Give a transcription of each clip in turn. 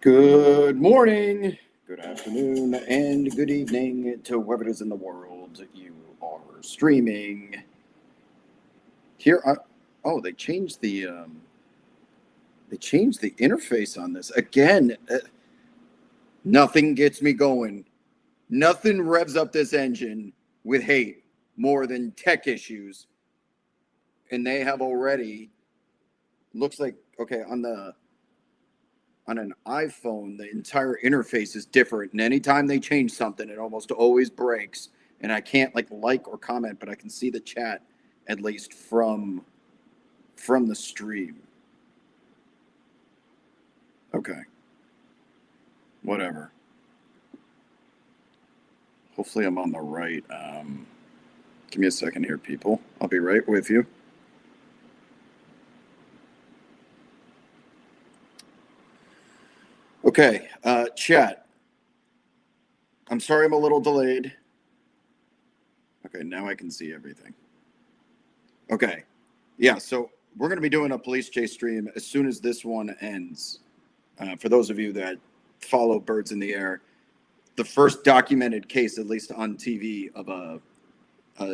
Good morning, good afternoon, and good evening to whoever it is in the world you are streaming. Here, they changed the interface on this again. Nothing gets me going. Nothing revs up this engine with hate more than tech issues, and they have already. Looks like okay on an iPhone, the entire interface is different. And anytime they change something, it almost always breaks. And I can't like or comment, but I can see the chat at least from the stream. Okay. Whatever. Hopefully I'm on the right. Give me a second here, people. I'll be right with you. Okay, chat. I'm sorry I'm a little delayed. Okay, now I can see everything. Okay, yeah, so we're going to be doing a police chase stream as soon as this one ends. For those of you that follow Birds in the Air, the first documented case, at least on TV, of a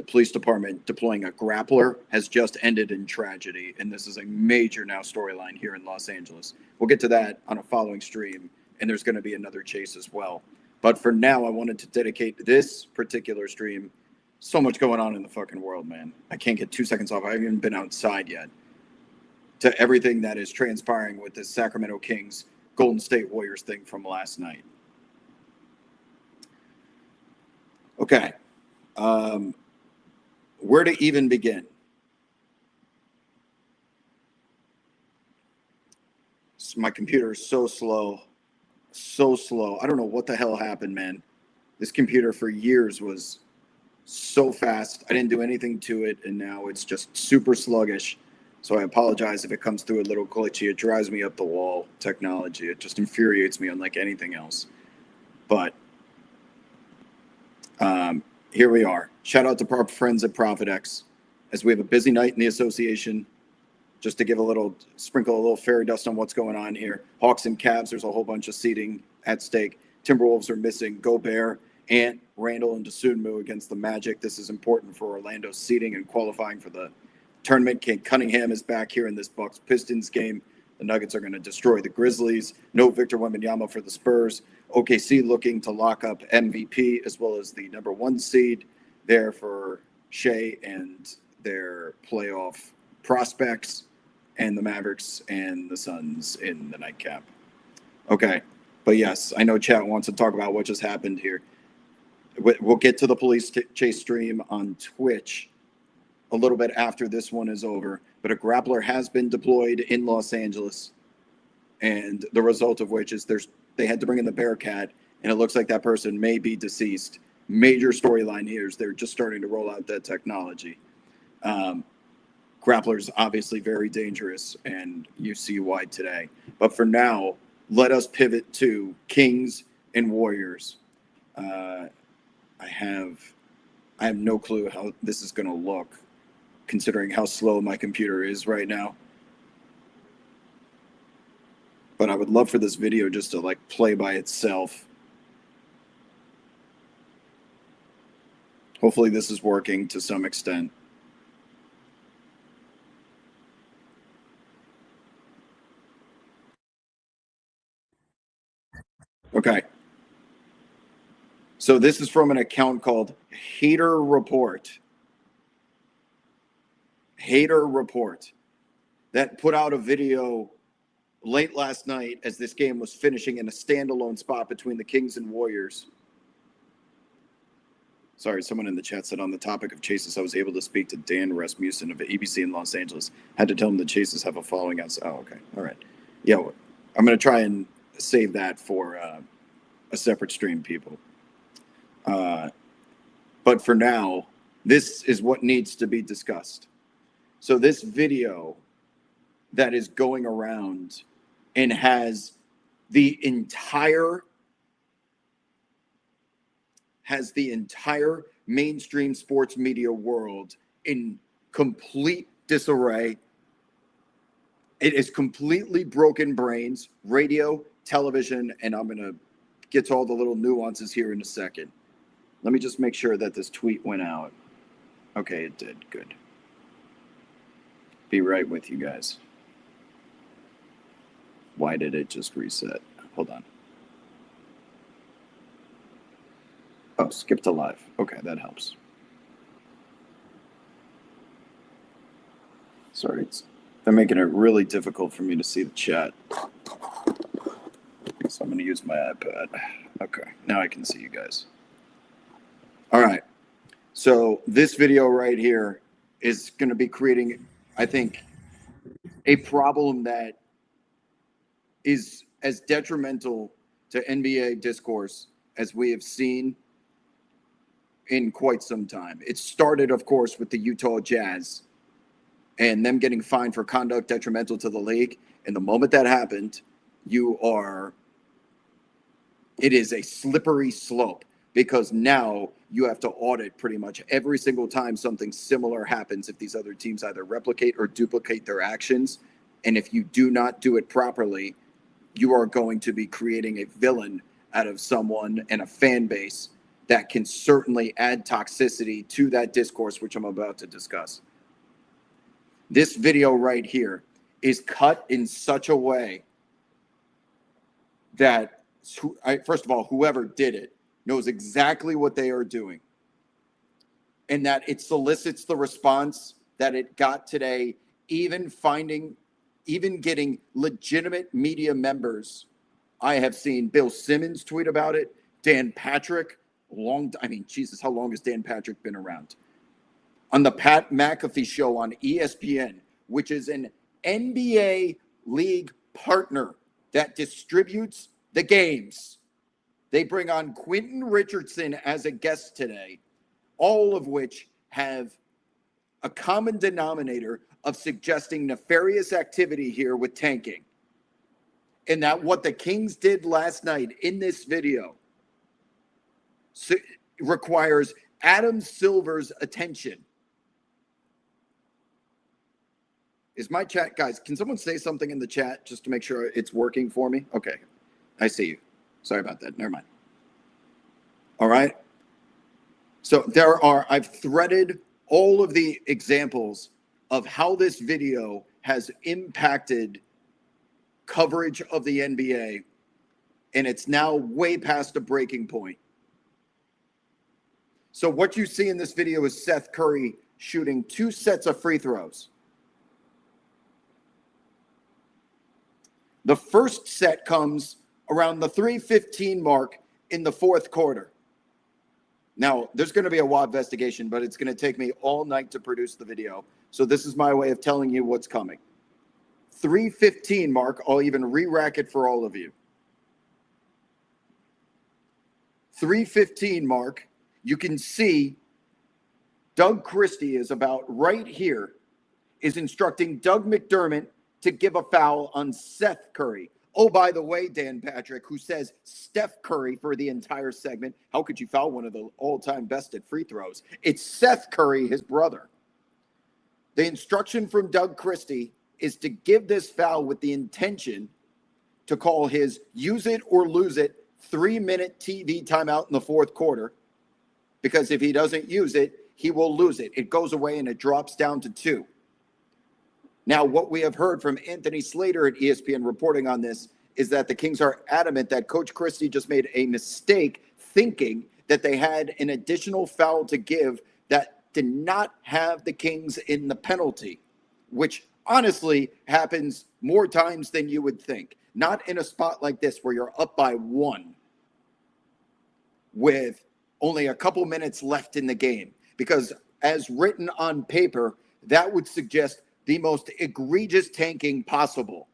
police department deploying a grappler has just ended in tragedy, and this is a major now storyline here in Los Angeles. We'll get to that on a following stream, and there's going to be another chase as well. But for now, I wanted to dedicate this particular stream. So much going on in the fucking world, man. I can't get 2 seconds off. I haven't even been outside yet. To everything that is transpiring with this Sacramento Kings Golden State Warriors thing from last night. Okay. Where to even begin? My computer is so slow. So slow. I don't know what the hell happened, man. This computer for years was so fast. I didn't do anything to it, and now it's just super sluggish. So I apologize if it comes through a little glitchy. It drives me up the wall, technology. It just infuriates me unlike anything else. But here we are. Shout out to our friends at ProfitX, as we have a busy night in the association. Just to give sprinkle a little fairy dust on what's going on here. Hawks and Cavs, there's a whole bunch of seeding at stake. Timberwolves are missing Gobert, Ant, Randall, and Dosunmu against the Magic. This is important for Orlando's seeding and qualifying for the tournament. Kate Cunningham is back here in this Bucks-Pistons game. The Nuggets are going to destroy the Grizzlies. No Victor Wembanyama for the Spurs. OKC looking to lock up MVP as well as the number 1 seed there for Shea and their playoff prospects, and the Mavericks and the Suns in the nightcap. Okay, but yes, I know chat wants to talk about what just happened here. We'll get to the police chase stream on Twitch a little bit after this one is over, but a grappler has been deployed in Los Angeles, and the result of which is they had to bring in the Bearcat, and it looks like that person may be deceased. Major storyline here is they're just starting to roll out that technology. Grappler's obviously very dangerous, and you see why today. But for now, let us pivot to Kings and Warriors. I have no clue how this is going to look, considering how slow my computer is right now. But I would love for this video just to play by itself. Hopefully this is working to some extent. Okay. So this is from an account called Hater Report. Hater Report that put out a video late last night as this game was finishing in a standalone spot between the Kings and Warriors. Sorry, someone in the chat said on the topic of chases, I was able to speak to Dan Rasmussen of ABC in Los Angeles. Had to tell him the chases have a following outside. Oh, okay. All right. Yeah, I'm going to try and save that for a separate stream, people. But for now, this is what needs to be discussed. So this video that is going around and has the entire mainstream sports media world in complete disarray. It is completely broken brains, radio, television, and I'm going to get to all the little nuances here in a second. Let me just make sure that this tweet went out. Okay, it did. Good. Be right with you guys. Why did it just reset? Hold on. Oh, skip to live. Okay, that helps. Sorry, they're making it really difficult for me to see the chat. So I'm going to use my iPad. Okay, now I can see you guys. All right. So this video right here is going to be creating, I think, a problem that is as detrimental to NBA discourse as we have seen in quite some time. It started, of course, with the Utah Jazz and them getting fined for conduct detrimental to the league. And the moment that happened, it is a slippery slope, because now you have to audit pretty much every single time something similar happens if these other teams either replicate or duplicate their actions. And if you do not do it properly, you are going to be creating a villain out of someone and a fan base that can certainly add toxicity to that discourse, which I'm about to discuss. This video right here is cut in such a way that, first of all, whoever did it knows exactly what they are doing, and that it solicits the response that it got today, even getting legitimate media members. I have seen Bill Simmons tweet about it, Dan Patrick, Jesus, how long has Dan Patrick been around? On the Pat McAfee show on ESPN, which is an NBA league partner that distributes the games. They bring on Quentin Richardson as a guest today, all of which have a common denominator of suggesting nefarious activity here with tanking. And that what the Kings did last night in this video requires Adam Silver's attention. Is my chat, guys, can someone say something in the chat just to make sure it's working for me? Okay, I see you. Sorry about that. Never mind. All right. So I've threaded all of the examples of how this video has impacted coverage of the NBA, and it's now way past a breaking point. So what you see in this video is Seth Curry shooting 2 sets of free throws. The first set comes around the 3:15 mark in the fourth quarter. Now, there's going to be a WAD investigation, but it's going to take me all night to produce the video. So this is my way of telling you what's coming. 3:15 mark, I'll even re-rack it for all of you. 3:15 mark, you can see Doug Christie is about right here, is instructing Doug McDermott to give a foul on Seth Curry. Oh, by the way, Dan Patrick, who says Steph Curry for the entire segment. How could you foul one of the all-time best at free throws? It's Seth Curry, his brother. The instruction from Doug Christie is to give this foul with the intention to call his use it or lose it 3-minute TV timeout in the fourth quarter, because if he doesn't use it, he will lose it. It goes away and it drops down to 2. Now, what we have heard from Anthony Slater at ESPN reporting on this is that the Kings are adamant that Coach Christie just made a mistake thinking that they had an additional foul to give that did not have the Kings in the penalty, which honestly happens more times than you would think. Not in a spot like this where you're up by 1 with only a couple minutes left in the game, because as written on paper, that would suggest the most egregious tanking possible.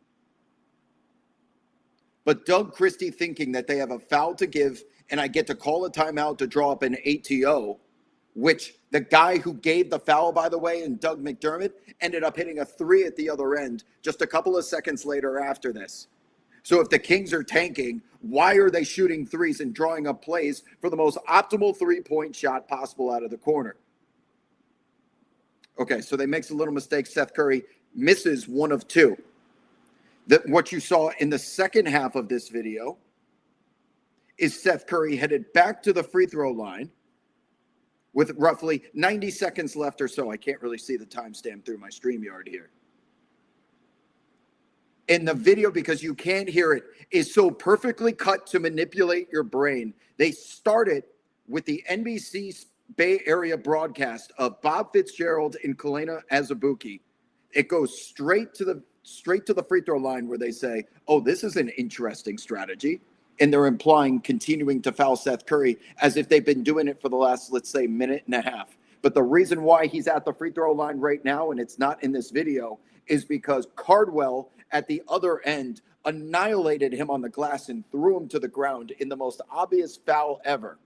But Doug Christie thinking that they have a foul to give and I get to call a timeout to draw up an ATO, which the guy who gave the foul, by the way, and Doug McDermott, ended up hitting a 3 at the other end just a couple of seconds later after this. So if the Kings are tanking, why are they shooting threes and drawing up plays for the most optimal 3-point shot possible out of the corner? Okay, so they makes a little mistake. Seth Curry misses 1 of 2. what you saw in the second half of this video is Seth Curry headed back to the free throw line with roughly 90 seconds left or so. I can't really see the timestamp through my StreamYard here. In the video, because you can't hear it, is so perfectly cut to manipulate your brain. They started with the NBC Bay Area broadcast of Bob Fitzgerald and Kalena Azubuike. It goes straight to the free throw line where they say, "Oh, this is an interesting strategy," and they're implying continuing to foul Seth Curry as if they've been doing it for the last, let's say, minute and a half. But the reason why he's at the free throw line right now, and it's not in this video, is because Cardwell at the other end annihilated him on the glass and threw him to the ground in the most obvious foul ever.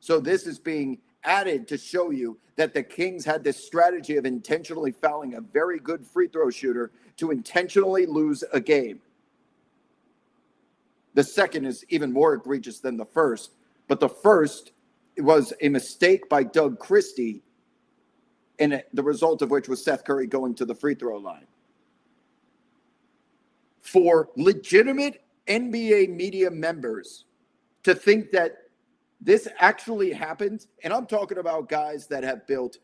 So this is being added to show you that the Kings had this strategy of intentionally fouling a very good free throw shooter to intentionally lose a game. The second is even more egregious than the first, but the first was a mistake by Doug Christie, and the result of which was Seth Curry going to the free throw line. For legitimate NBA media members to think that this actually happened, and I'm talking about guys that have built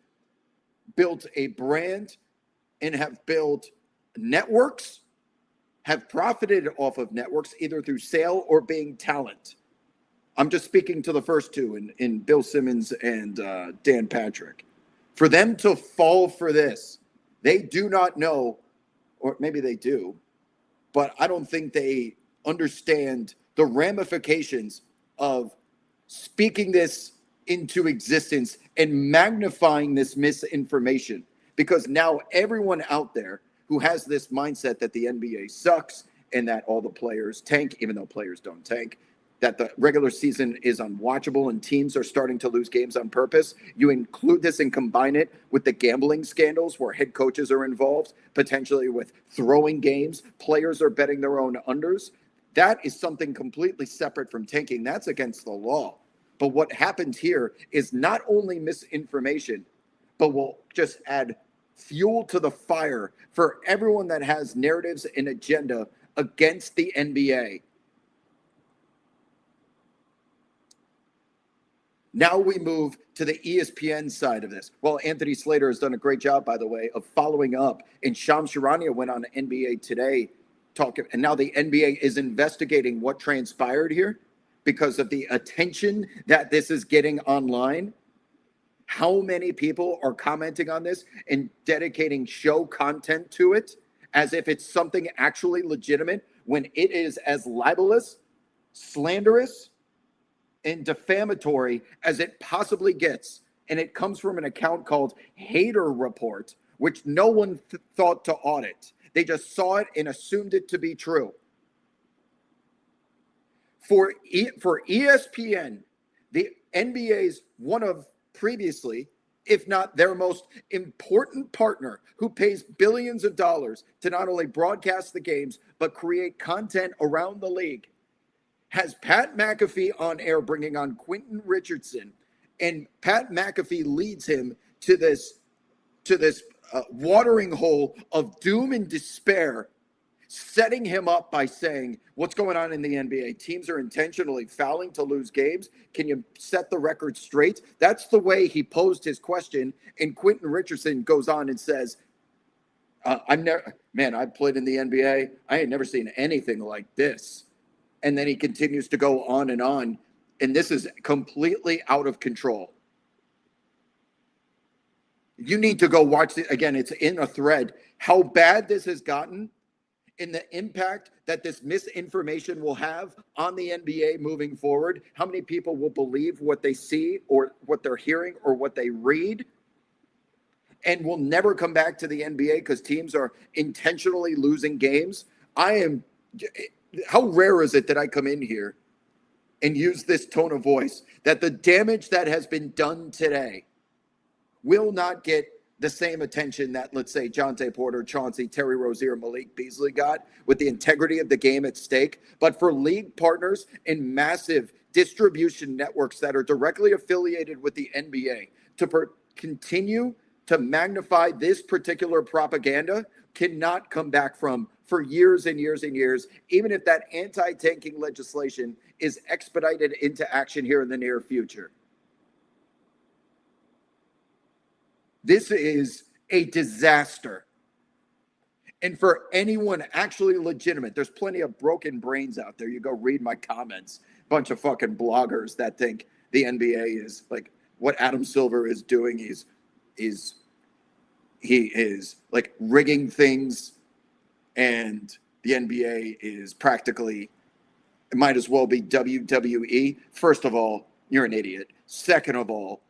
a brand and have built networks, have profited off of networks either through sale or being talent. I'm just speaking to the first two in Bill Simmons and Dan Patrick. For them to fall for this, they do not know, or maybe they do, but I don't think they understand the ramifications of speaking this into existence and magnifying this misinformation. Because now everyone out there who has this mindset that the NBA sucks and that all the players tank, even though players don't tank, that the regular season is unwatchable and teams are starting to lose games on purpose. You include this and combine it with the gambling scandals where head coaches are involved, potentially with throwing games, players are betting their own unders. That is something completely separate from tanking. That's against the law. But what happened here is not only misinformation, but will just add fuel to the fire for everyone that has narratives and agenda against the NBA. Now we move to the ESPN side of this. Well, Anthony Slater has done a great job, by the way, of following up. And Shams Charania went on NBA Today talking, and now the NBA is investigating what transpired here because of the attention that this is getting online. How many people are commenting on this and dedicating show content to it as if it's something actually legitimate when it is as libelous, slanderous, and defamatory as it possibly gets. And it comes from an account called Hater Report, which no one thought to audit. They just saw it and assumed it to be true. For ESPN, the NBA's one of previously, if not their most important partner, who pays billions of dollars to not only broadcast the games, but create content around the league, has Pat McAfee on air bringing on Quentin Richardson, and Pat McAfee leads him to this watering hole of doom and despair, setting him up by saying, what's going on in the NBA? Teams are intentionally fouling to lose games. Can you set the record straight? That's the way he posed his question. And Quentin Richardson goes on and says, I played in the NBA. I ain't never seen anything like this. And then he continues to go on. And this is completely out of control. You need to go watch it again. It's in a thread. How bad this has gotten and the impact that this misinformation will have on the NBA moving forward. How many people will believe what they see or what they're hearing or what they read and will never come back to the NBA because teams are intentionally losing games? How rare is it that I come in here and use this tone of voice that the damage that has been done today will not get the same attention that, let's say, Jonte Porter, Chauncey, Terry Rozier, Malik Beasley got with the integrity of the game at stake. But for league partners and massive distribution networks that are directly affiliated with the NBA to continue to magnify this particular propaganda cannot come back from for years and years and years, even if that anti-tanking legislation is expedited into action here in the near future. This is a disaster. And for anyone actually legitimate, there's plenty of broken brains out there. You go read my comments. Bunch of fucking bloggers that think the NBA is like what Adam Silver is doing. He is like rigging things, and the NBA is practically, it might as well be WWE. First of all, you're an idiot. Second of all,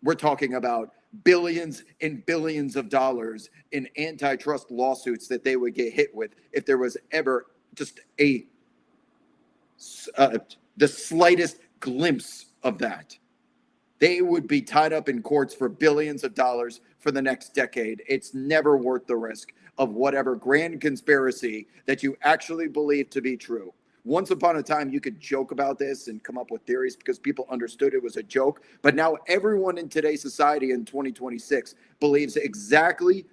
we're talking about billions and billions of dollars in antitrust lawsuits that they would get hit with if there was ever just the slightest glimpse of that. They would be tied up in courts for billions of dollars for the next decade. It's never worth the risk of whatever grand conspiracy that you actually believe to be true. Once upon a time, you could joke about this and come up with theories because people understood it was a joke. But now everyone in today's society in 2026 believes exactly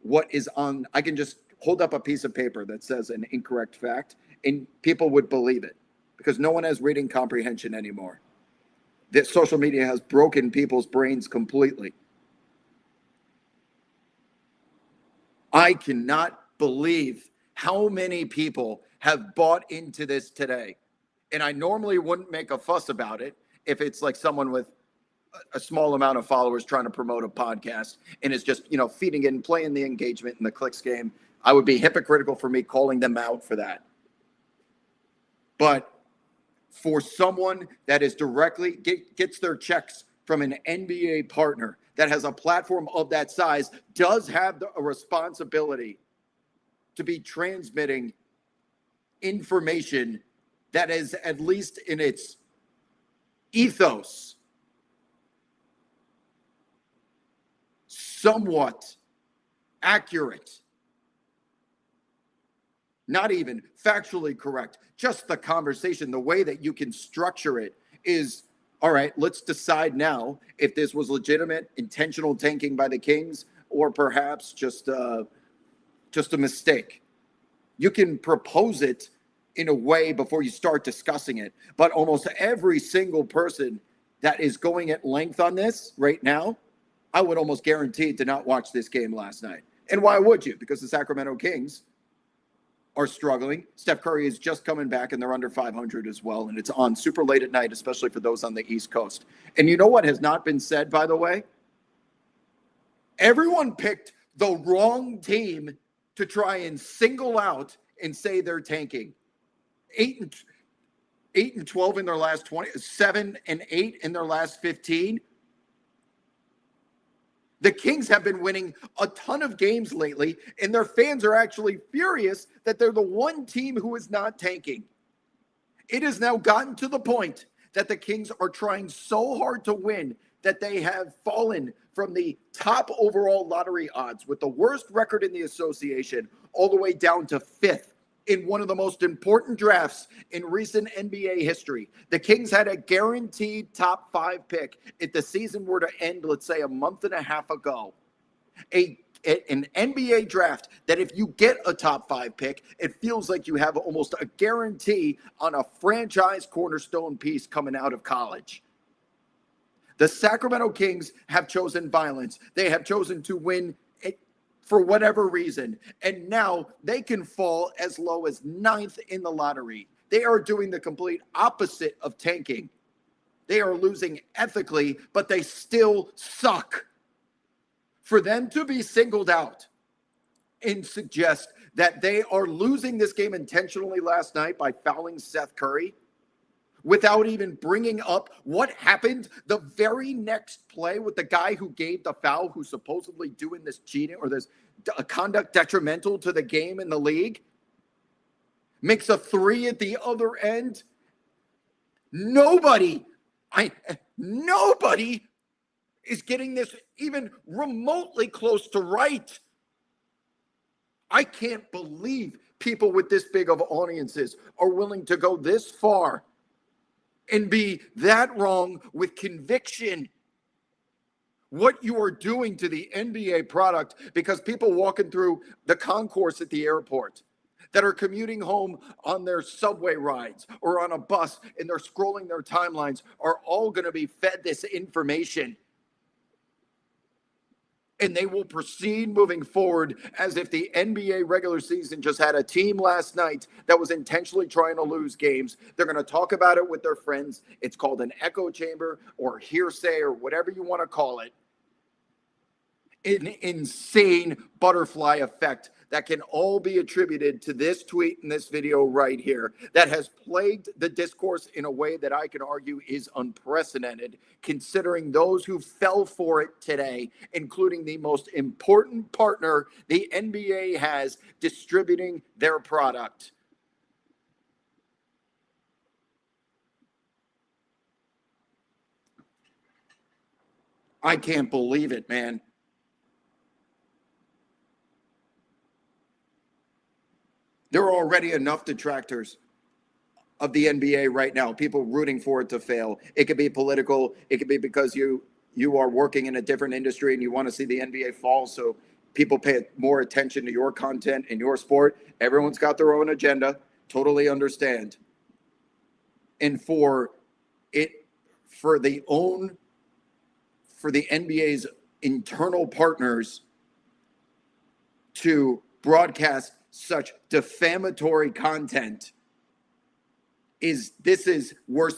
what is on. I can just hold up a piece of paper that says an incorrect fact, and people would believe it because no one has reading comprehension anymore. That social media has broken people's brains completely. I cannot believe how many people have bought into this today. And I normally wouldn't make a fuss about it if it's like someone with a small amount of followers trying to promote a podcast and is just, feeding in, playing the engagement in the clicks game. I would be hypocritical for me calling them out for that. But for someone that is directly gets their checks from an NBA partner that has a platform of that size, does have a responsibility to be transmitting information that is, at least in its ethos, somewhat accurate. Not even factually correct, just the conversation, the way that you can structure it is, all right, let's decide now if this was legitimate, intentional tanking by the Kings, or perhaps just a mistake. You can propose it in a way before you start discussing it, but almost every single person that is going at length on this right now, I would almost guarantee to not watch this game last night. And why would you? Because the Sacramento Kings are struggling. Steph Curry is just coming back, and they're under 500 as well, and it's on super late at night, especially for those on the East Coast. And you know what has not been said, by the way? Everyone picked the wrong team to try and single out and say they're tanking. 8-12 in their last 20, 7-8 in their last 15. The Kings have been winning a ton of games lately, and their fans are actually furious that they're the one team who is not tanking. It has now gotten to the point that the Kings are trying so hard to win that they have fallen from the top overall lottery odds with the worst record in the association all the way down to 5th in one of the most important drafts in recent NBA history. The Kings had a guaranteed top 5 pick if the season were to end, let's say, a month and a half ago. An NBA draft that if you get a top 5 pick, it feels like you have almost a guarantee on a franchise cornerstone piece coming out of college. The Sacramento Kings have chosen violence. They have chosen to win for whatever reason. And now they can fall as low as 9th in the lottery. They are doing the complete opposite of tanking. They are losing ethically, but they still suck. For them to be singled out and suggest that they are losing this game intentionally last night by fouling Seth Curry without even bringing up what happened the very next play with the guy who gave the foul, who's supposedly doing this cheating or this conduct detrimental to the game in the league, makes a 3 at the other end. Nobody is getting this even remotely close to right. I can't believe people with this big of audiences are willing to go this far and be that wrong with conviction. what you are doing to the NBA product, because people walking through the concourse at the airport that are commuting home on their subway rides or on a bus and they're scrolling their timelines are all going to be fed this information. And they will proceed moving forward as if the NBA regular season just had a team last night that was intentionally trying to lose games. They're going to talk about it with their friends. It's called an echo chamber or hearsay or whatever you want to call it. An insane butterfly effect that can all be attributed to this tweet and this video right here that has plagued the discourse in a way that I can argue is unprecedented, considering those who fell for it today, including the most important partner the NBA has distributing their product. I can't believe it, man. There are already enough detractors of the NBA right now, people rooting for it to fail. It could be political. It could be because you are working in a different industry and you want to see the NBA fall, so people pay more attention to your content and your sport. Everyone's got their own agenda. Totally understand. And for the NBA's internal partners to broadcast such defamatory content is worse.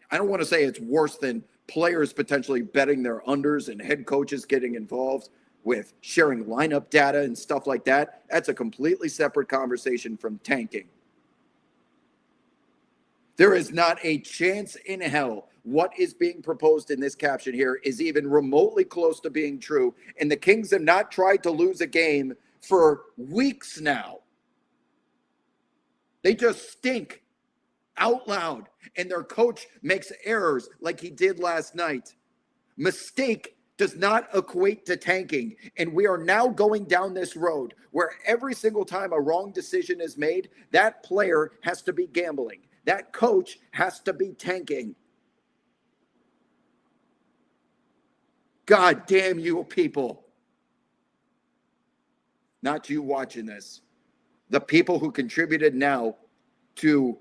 I don't want to say it's worse than players potentially betting their unders and head coaches getting involved with sharing lineup data and stuff like that. That's a completely separate conversation from tanking. There is not a chance in hell what is being proposed in this caption here is even remotely close to being true. And the Kings have not tried to lose a game for weeks now. They just stink out loud, and their coach makes errors like he did last night. Mistake does not equate to tanking, and we are now going down this road where every single time a wrong decision is made, that player has to be gambling. That coach has to be tanking. God damn you people. Not you watching this. The people who contributed now to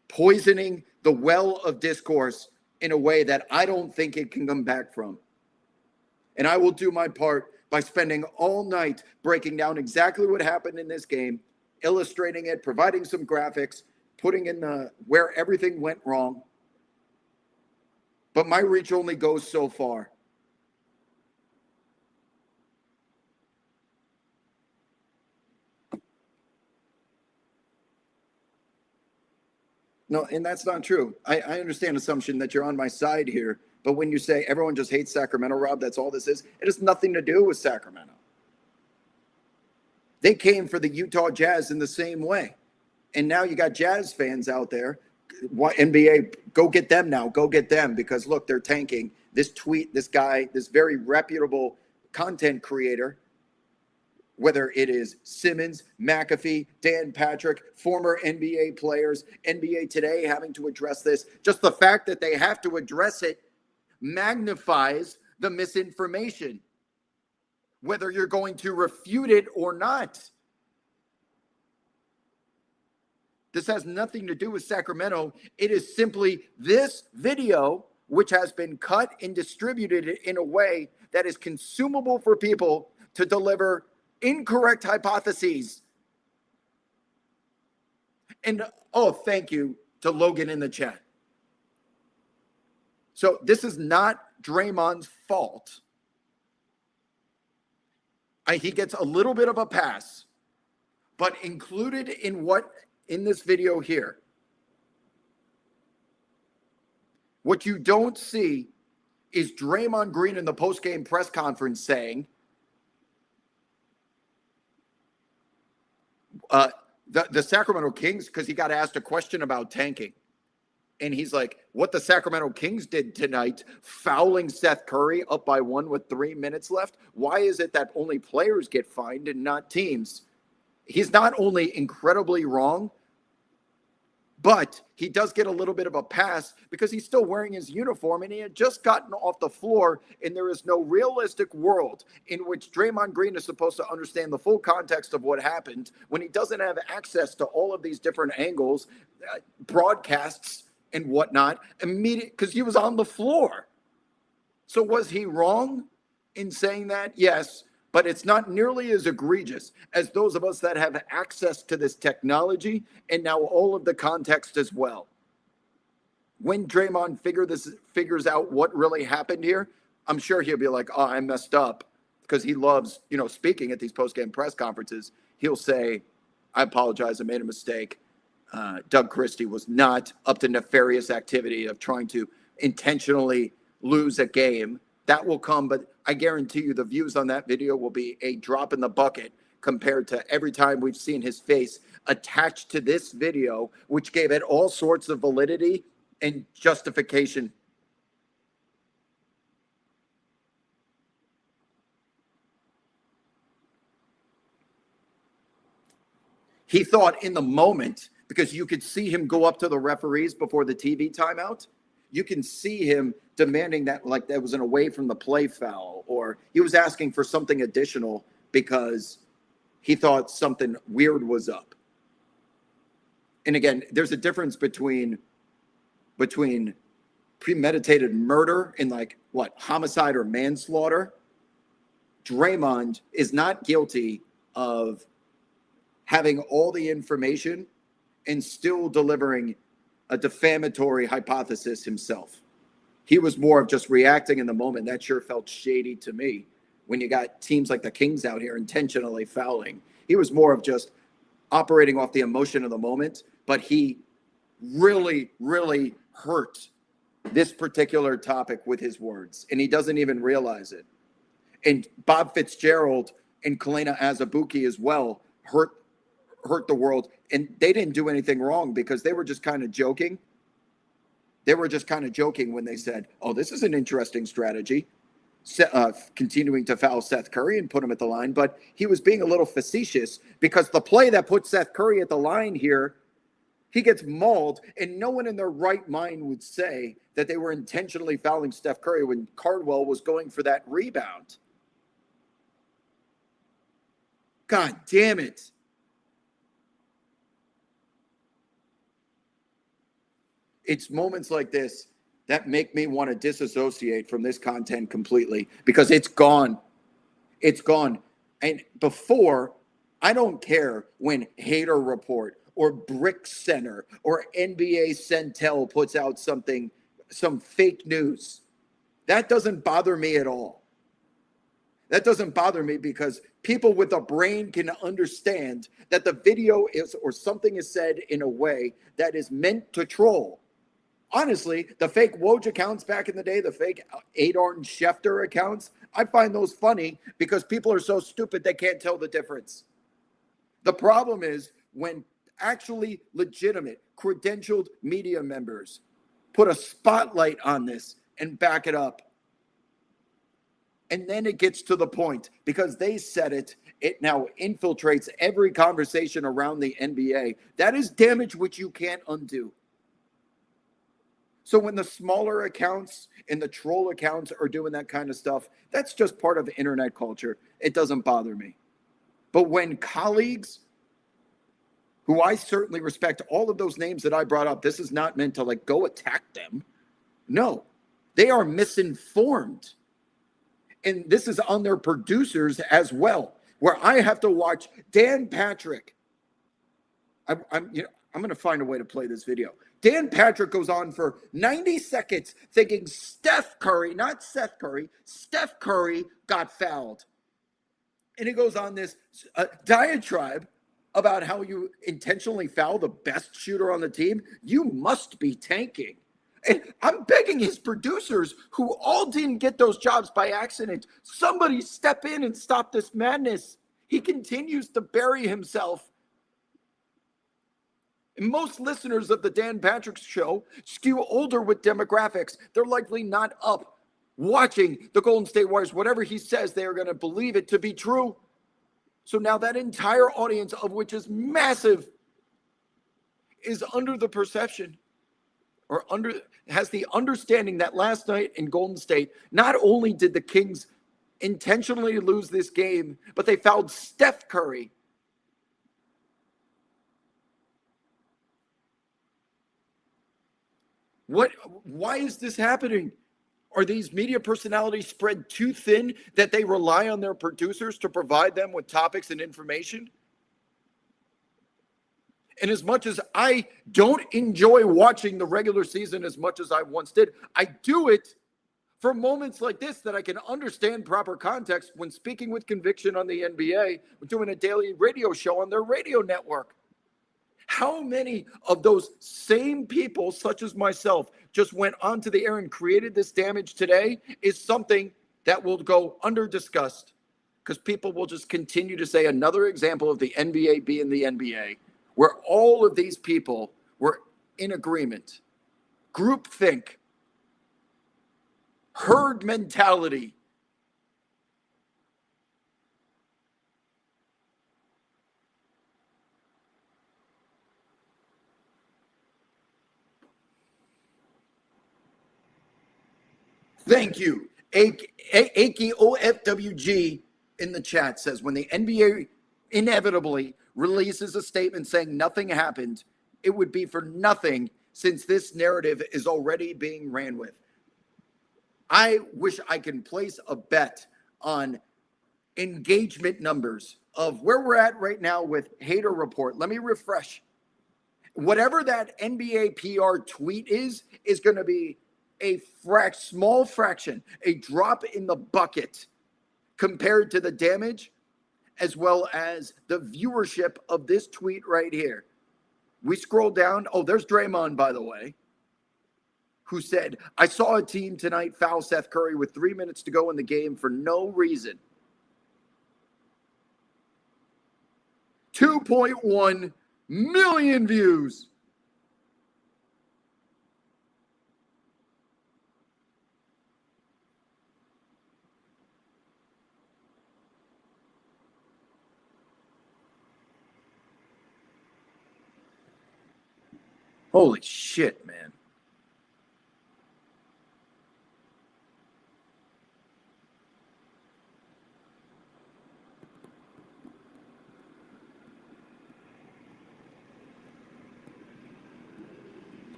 poisoning the well of discourse in a way that I don't think it can come back from. And I will do my part by spending all night breaking down exactly what happened in this game, illustrating it, providing some graphics, putting in where everything went wrong. But my reach only goes so far. No, and that's not true. I understand assumption that you're on my side here, but when you say everyone just hates Sacramento, Rob, that's all this is, it has nothing to do with Sacramento. They came for the Utah Jazz in the same way. And now you got Jazz fans out there. NBA, go get them now. Go get them because, look, they're tanking. This tweet, this guy, this very reputable content creator, whether it is Simmons, McAfee, Dan Patrick, former NBA players, NBA Today having to address this. Just the fact that they have to address it magnifies the misinformation, whether you're going to refute it or not. This has nothing to do with Sacramento. It is simply this video, which has been cut and distributed in a way that is consumable for people to deliver incorrect hypotheses. And thank you to Logan in the chat. So this is not Draymond's fault. He gets a little bit of a pass, but included in this video here, what you don't see is Draymond Green in the post-game press conference saying, the Sacramento Kings, because he got asked a question about tanking. And he's like, what the Sacramento Kings did tonight, fouling Seth Curry up by 1 with 3 minutes left. Why is it that only players get fined and not teams? He's not only incredibly wrong, But he does get a little bit of a pass because he's still wearing his uniform and he had just gotten off the floor. And there is no realistic world in which Draymond Green is supposed to understand the full context of what happened when he doesn't have access to all of these different angles, broadcasts, and whatnot immediately because he was on the floor. So was he wrong in saying that? Yes. But it's not nearly as egregious as those of us that have access to this technology and now all of the context as well. When Draymond figures out what really happened here, I'm sure he'll be like, oh, I messed up, because he loves, speaking at these post-game press conferences. He'll say, I apologize, I made a mistake. Doug Christie was not up to nefarious activity of trying to intentionally lose a game. That will come, but I guarantee you the views on that video will be a drop in the bucket compared to every time we've seen his face attached to this video, which gave it all sorts of validity and justification. He thought in the moment, because you could see him go up to the referees before the TV timeout, you can see him demanding that, like that was an away from the play foul, or he was asking for something additional because he thought something weird was up. And again, there's a difference between premeditated murder and homicide or manslaughter. Draymond is not guilty of having all the information and still delivering a defamatory hypothesis himself. He was more of just reacting in the moment. That sure felt shady to me when you got teams like the Kings out here intentionally fouling. He was more of just operating off the emotion of the moment, but he really, really hurt this particular topic with his words, and he doesn't even realize it. And Bob Fitzgerald and Kalena Azubuike as well hurt the world, and they didn't do anything wrong because they were just kind of joking. They were just kind of joking when they said, oh, this is an interesting strategy, continuing to foul Seth Curry and put him at the line. But he was being a little facetious because the play that put Seth Curry at the line here, he gets mauled, and no one in their right mind would say that they were intentionally fouling Steph Curry when Cardwell was going for that rebound. God damn it. It's moments like this that make me want to disassociate from this content completely because it's gone. It's gone. And before, I don't care when Hater Report or Brick Center or NBA Centel puts out some fake news. That doesn't bother me at all. That doesn't bother me because people with a brain can understand that the video is or something is said in a way that is meant to troll. Honestly, the fake Woj accounts back in the day, the fake Adar and Schefter accounts, I find those funny because people are so stupid they can't tell the difference. The problem is when actually legitimate, credentialed media members put a spotlight on this and back it up. And then it gets to the point, because they said it, it now infiltrates every conversation around the NBA. That is damage which you can't undo. So when the smaller accounts and the troll accounts are doing that kind of stuff, that's just part of internet culture. It doesn't bother me. But when colleagues, who I certainly respect, all of those names that I brought up, this is not meant to go attack them. No, they are misinformed. And this is on their producers as well, where I have to watch Dan Patrick. I'm going to find a way to play this video. Dan Patrick goes on for 90 seconds thinking Steph Curry, not Seth Curry, Steph Curry got fouled. And he goes on this diatribe about how you intentionally foul the best shooter on the team. You must be tanking. And I'm begging his producers, who all didn't get those jobs by accident, somebody step in and stop this madness. He continues to bury himself. And most listeners of the Dan Patrick Show skew older with demographics. They're likely not up watching the Golden State Warriors. Whatever he says, they are going to believe it to be true. So now that entire audience, of which is massive, is under the perception has the understanding that last night in Golden State, not only did the Kings intentionally lose this game, but they fouled Steph Curry. Why is this happening? Are these media personalities spread too thin that they rely on their producers to provide them with topics and information? And as much as I don't enjoy watching the regular season as much as I once did, I do it for moments like this that I can understand proper context when speaking with conviction on the NBA, doing a daily radio show on their radio network. How many of those same people, such as myself, just went onto the air and created this damage today is something that will go under discussed because people will just continue to say another example of the NBA being the NBA, where all of these people were in agreement. Groupthink, herd mentality. Thank you. AKOFWG in the chat says, when the NBA inevitably releases a statement saying nothing happened, it would be for nothing since this narrative is already being ran with. I wish I can place a bet on engagement numbers of where we're at right now with Hater Report. Let me refresh. Whatever that NBA PR tweet is going to be a small fraction, a drop in the bucket compared to the damage, as well as the viewership of this tweet right here. We scroll down. Oh, there's Draymond, by the way, who said, I saw a team tonight foul Seth Curry with 3 minutes to go in the game for no reason. 2.1 million views. Holy shit, man.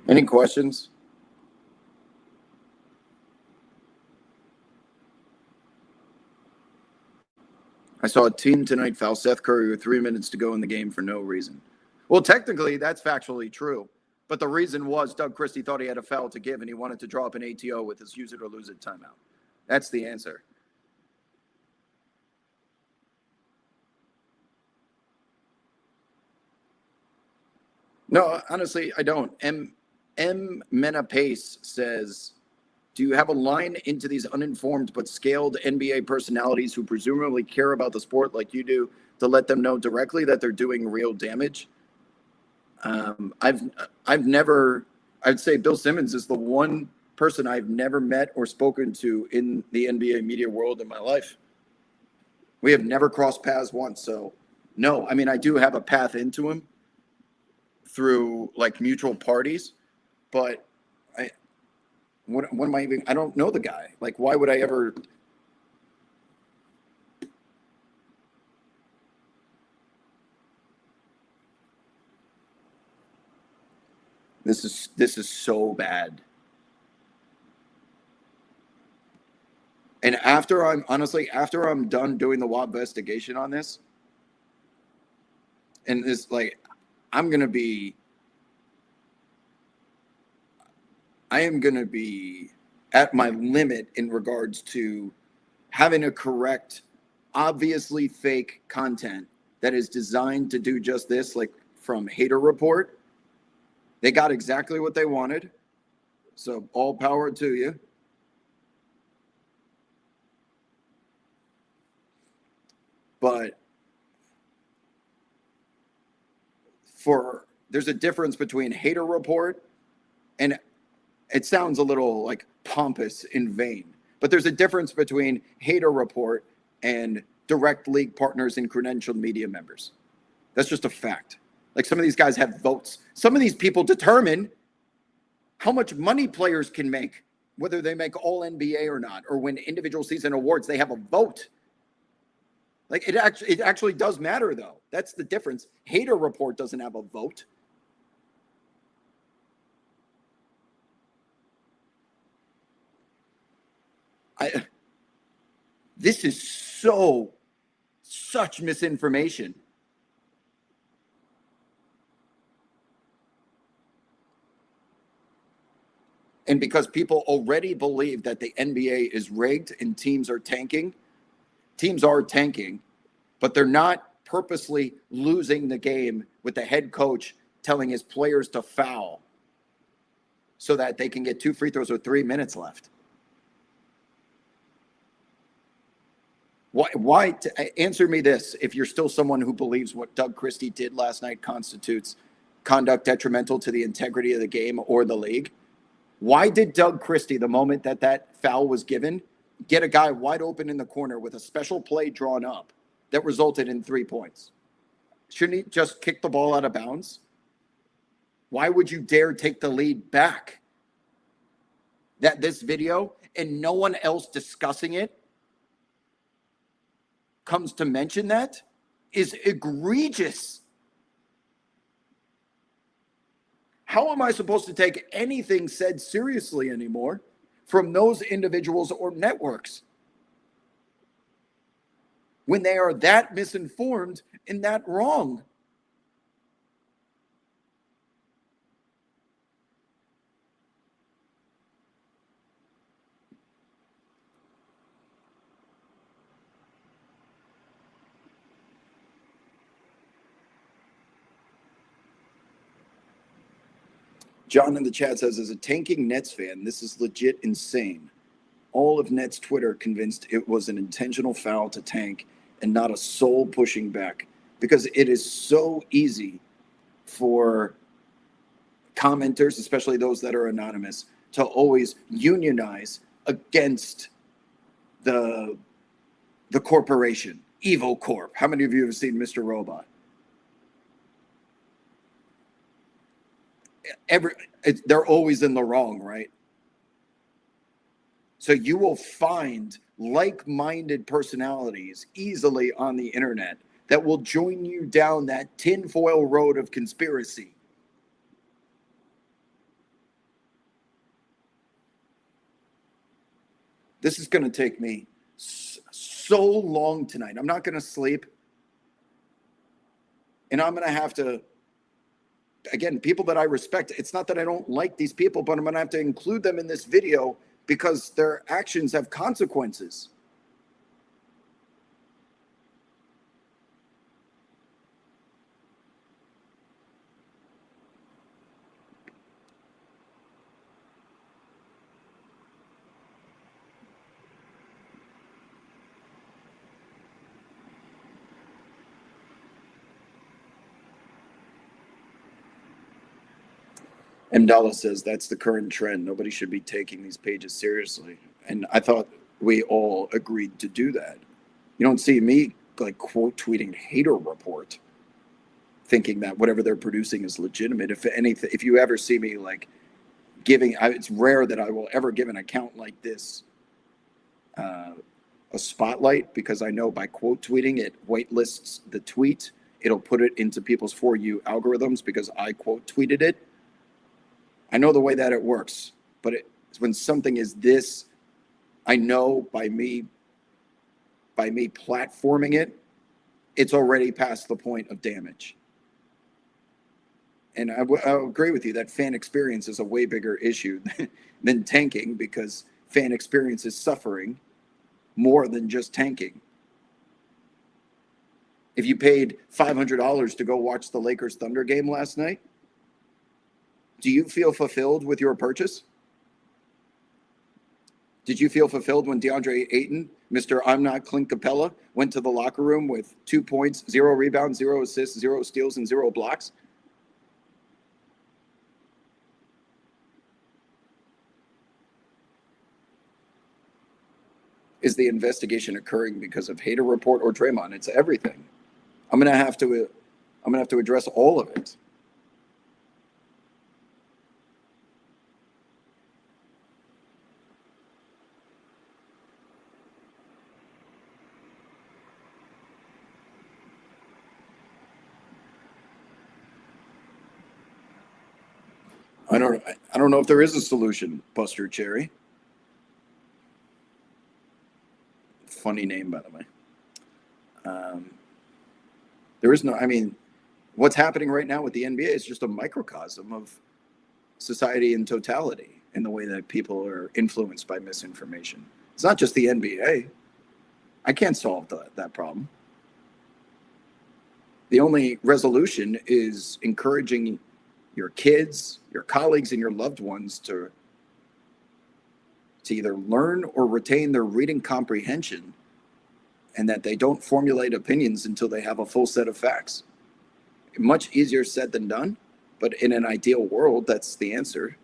Any questions? I saw a team tonight foul Seth Curry with 3 minutes to go in the game for no reason. Well, technically, that's factually true. But the reason was Doug Christie thought he had a foul to give, and he wanted to draw up an ATO with his use it or lose it timeout. That's the answer. No, honestly, I don't. M. Menapace says, do you have a line into these uninformed but scaled NBA personalities who presumably care about the sport like you do to let them know directly that they're doing real damage? I've never, I'd say Bill Simmons is the one person I've never met or spoken to in the NBA media world in my life. We have never crossed paths once. So no, I mean, I do have a path into him through like mutual parties, but what am I even, I don't know the guy. Like, why would I ever? This is so bad. And after I'm done doing the WAP investigation on this, and this, like, I am going to be at my limit in regards to having to correct obviously fake content that is designed to do just this, like from Hater Report. They got exactly what they wanted. So all power to you. But there's a difference between Hater Report, and it sounds a little like pompous and vain, but there's a difference between Hater Report and direct league partners and credentialed media members. That's just a fact. Like some of these guys have votes. Some of these people determine how much money players can make, whether they make all NBA or not, or win individual season awards. They have a vote. Like it actually does matter, though. That's the difference. Hater Report doesn't have a vote. This is such misinformation. And because people already believe that the NBA is rigged and teams are tanking, but they're not purposely losing the game with the head coach telling his players to foul so that they can get 2 free throws with 3 minutes left. Why answer me this, if you're still someone who believes what Doug Christie did last night constitutes conduct detrimental to the integrity of the game or the league? Why did Doug Christie, the moment that foul was given, get a guy wide open in the corner with a special play drawn up that resulted in 3 points? Shouldn't he just kick the ball out of bounds? Why would you dare take the lead back? That this video and no one else discussing it comes to mention that is egregious. How am I supposed to take anything said seriously anymore from those individuals or networks when they are that misinformed and that wrong? John in the chat says, as a tanking Nets fan, this is legit insane. All of Nets Twitter convinced it was an intentional foul to tank and not a soul pushing back, because it is so easy for commenters, especially those that are anonymous, to always unionize against the corporation, Evil Corp. How many of you have seen Mr. Robot? They're always in the wrong, right? So you will find like-minded personalities easily on the internet that will join you down that tinfoil road of conspiracy. This is going to take me so long tonight. I'm not going to sleep. And I'm going to have to, again, people that I respect, it's not that I don't like these people, but I'm going to have to include them in this video because their actions have consequences. Mdala says that's the current trend. Nobody should be taking these pages seriously. And I thought we all agreed to do that. You don't see me like quote tweeting Hater Report thinking that whatever they're producing is legitimate. If anything, if you ever see me like giving, it's rare that I will ever give an account like this a spotlight, because I know by quote tweeting it whitelists the tweet. It'll put it into people's For You algorithms because I quote tweeted it. I know the way that it works, but when something is this, I know by me platforming it, it's already past the point of damage. And I'll agree with you that fan experience is a way bigger issue than tanking, because fan experience is suffering more than just tanking. If you paid $500 to go watch the Lakers Thunder game last night, do you feel fulfilled with your purchase? Did you feel fulfilled when DeAndre Ayton, Mr. I'm Not Clint Capella, went to the locker room with 2 points, 0 rebounds, 0 assists, 0 steals, and 0 blocks? Is the investigation occurring because of Hater Report or Draymond? It's everything. I'm going to have to I'm going to have to address all of it. I don't know if there is a solution, Buster Cherry. Funny name, by the way. There is no, I mean, what's happening right now with the NBA is just a microcosm of society in totality in the way that people are influenced by misinformation. It's not just the NBA. I can't solve that problem. The only resolution is encouraging your kids, your colleagues, and your loved ones to either learn or retain their reading comprehension, and that they don't formulate opinions until they have a full set of facts. Much easier said than done, but in an ideal world, that's the answer.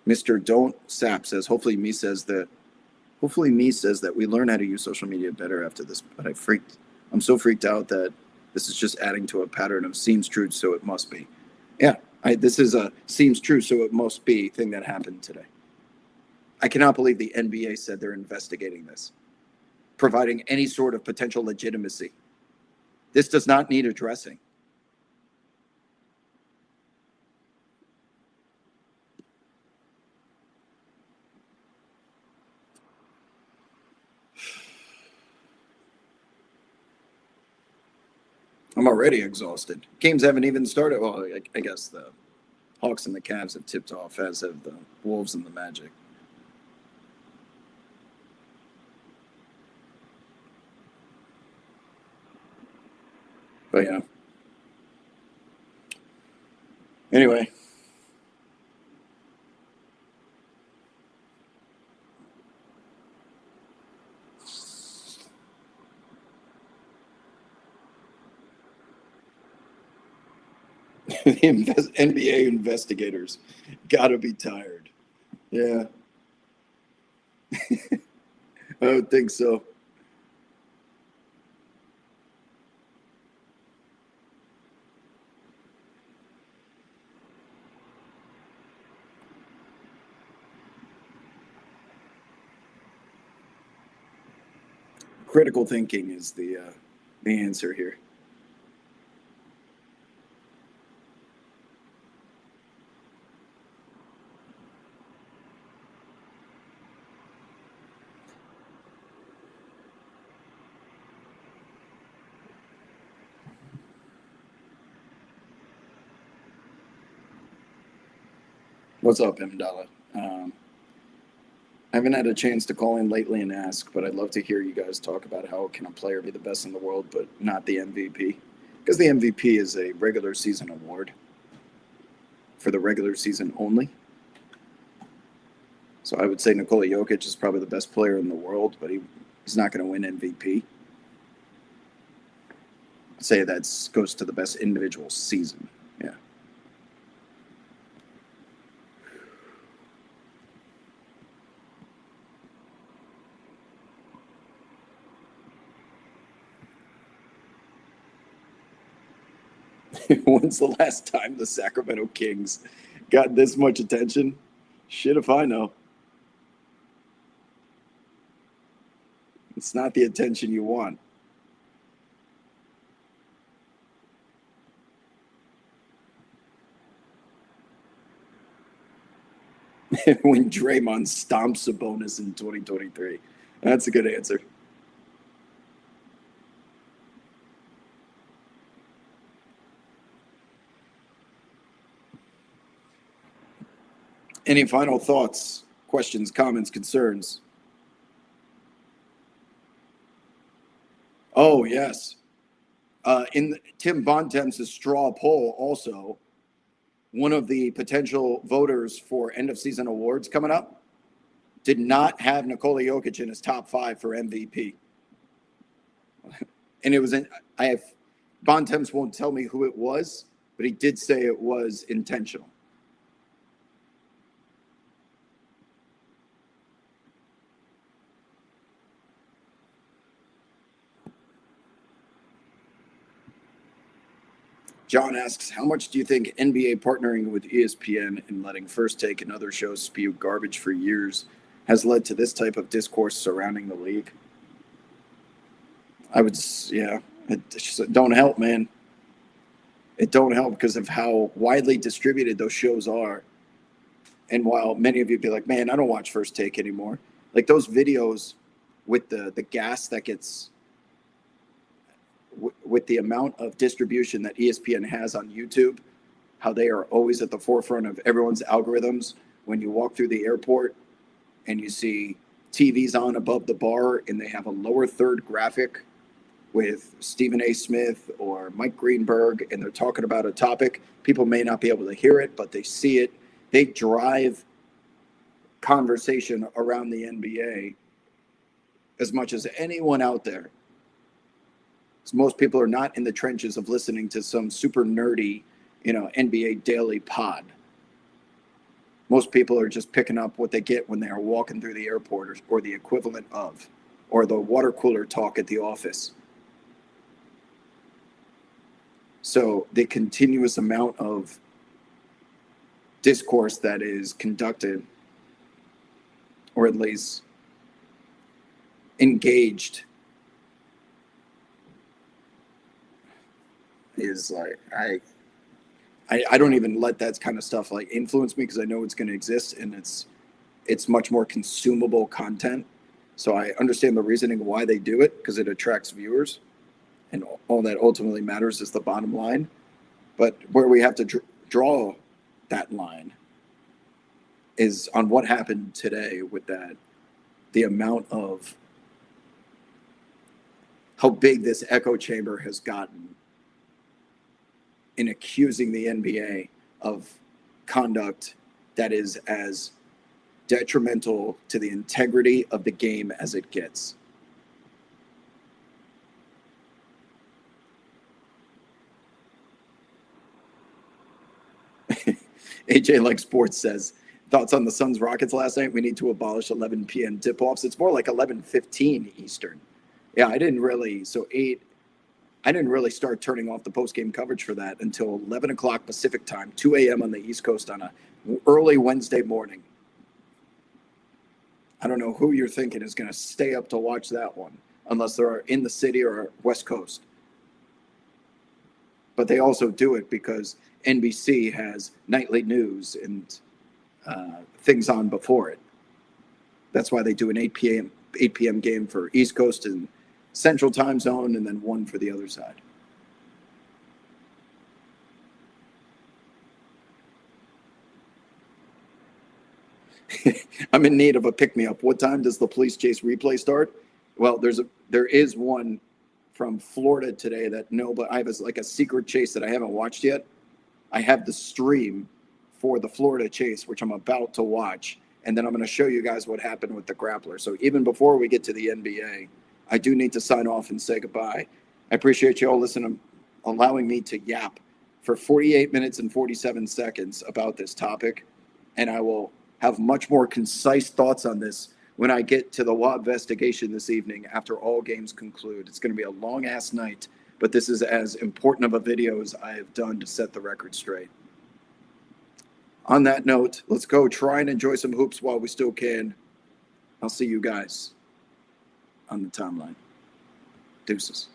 Mr. Don't Sap says, hopefully me says that we learn how to use social media better after this, but I'm so freaked out that this is just adding to a pattern of seems true, so it must be. Yeah, this is a seems true, so it must be thing that happened today. I cannot believe the NBA said they're investigating this, providing any sort of potential legitimacy. This does not need addressing. I'm already exhausted. Games haven't even started. Well, I guess the Hawks and the Cavs have tipped off, as have the Wolves and the Magic. But yeah. Anyway. The NBA investigators gotta be tired. Yeah. I would think so. Critical thinking is the answer here. What's up, Amdala? I haven't had a chance to call in lately and ask, but I'd love to hear you guys talk about how can a player be the best in the world, but not the MVP? Because the MVP is a regular season award for the regular season only. So I would say Nikola Jokic is probably the best player in the world, but he's not going to win MVP. I'd say that goes to the best individual season. Yeah. When's the last time the Sacramento Kings got this much attention? Shit if I know. It's not the attention you want. When Draymond stomps Sabonis in 2023. That's a good answer. Any final thoughts, questions, comments, concerns? Oh, yes. In Tim Bontemps' straw poll, also, one of the potential voters for end of season awards coming up did not have Nikola Jokic in his top 5 for MVP. And it was Bontemps won't tell me who it was, but he did say it was intentional. John asks, how much do you think NBA partnering with ESPN and letting First Take and other shows spew garbage for years has led to this type of discourse surrounding the league? Yeah, it just don't help, man. It don't help because of how widely distributed those shows are. And while many of you be like, man, I don't watch First Take anymore. Like those videos with the gas that gets with the amount of distribution that ESPN has on YouTube, how they are always at the forefront of everyone's algorithms. When you walk through the airport and you see TVs on above the bar and they have a lower third graphic with Stephen A. Smith or Mike Greenberg, and they're talking about a topic, people may not be able to hear it, but they see it. They drive conversation around the NBA as much as anyone out there. So most people are not in the trenches of listening to some super nerdy, NBA daily pod. Most people are just picking up what they get when they are walking through the airport or the equivalent of, or the water cooler talk at the office. So the continuous amount of discourse that is conducted, or at least engaged, is like I don't even let that kind of stuff like influence me because I know it's going to exist and it's much more consumable content. So I understand the reasoning why they do it because it attracts viewers, and all that ultimately matters is the bottom line. But where we have to draw that line is on what happened today with that, the amount of how big this echo chamber has gotten in accusing the NBA of conduct that is as detrimental to the integrity of the game as it gets. AJ Like Sports says, thoughts on the Suns Rockets last night? We need to abolish 11 p.m. tip-offs. It's more like 11:15 Eastern. Yeah, I didn't really start turning off the post-game coverage for that until 11 o'clock Pacific time, 2 a.m. on the East Coast on a early Wednesday morning. I don't know who you're thinking is going to stay up to watch that one unless they're in the city or West Coast. But they also do it because NBC has nightly news and things on before it. That's why they do an 8 p.m. game for East Coast and Central Time Zone, and then one for the other side. I'm in need of a pick-me-up. What time does the police chase replay start? Well, there is one from Florida today but I have like a secret chase that I haven't watched yet. I have the stream for the Florida chase, which I'm about to watch, and then I'm going to show you guys what happened with the grappler. So even before we get to the NBA, I do need to sign off and say goodbye. I appreciate you all listening, allowing me to yap for 48 minutes and 47 seconds about this topic, and I will have much more concise thoughts on this when I get to the law investigation this evening after all games conclude. It's going to be a long-ass night, but this is as important of a video as I have done to set the record straight. On that note, let's go try and enjoy some hoops while we still can. I'll see you guys on the timeline. Deuces.